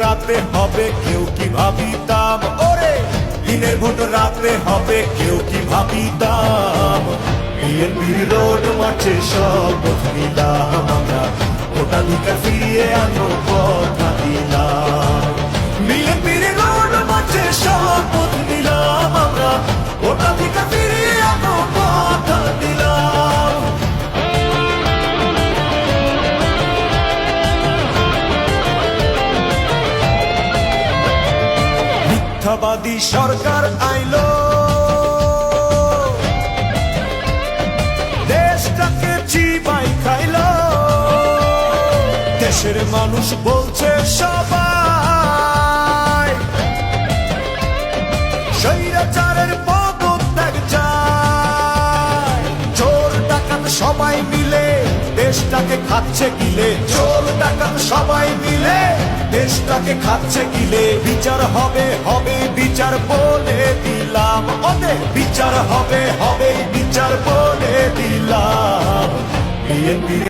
রাতে হবে কেউ কি ভাবিতাম, ওরে দিনের ভোট রাতে হবে কেউ কি ভাবিতাম। বিএনপির রোড মাঠে শপথ নিলাম আমরা, ভোটাধিকার ফিরিয়ে আনো কথা দিলাম। বিএনপির রোড মাঠে শপথ নিলাম আমরা, ভোটাধিকার ফিরিয়ে আনো কথা দিলাম। মিথ্যাবাদী সরকার আইলো, দেশটাকে চিবাই খাইলো। দেশের মানুষ বলছে সবাই স্বৈরাচারের পদত্যাগ চায়। চোর ডাকাত সবাই মিলে দেশটাকে খাচ্ছে গিলে, চোর ডাকাত সবাই মিলে দেশটাকে খাচ্ছে গিলে। বিচার হবে হবে বিচার বলে দিলাম, ওদের বিচার হবে হবে বিচার বলে দিলাম। বিএনপি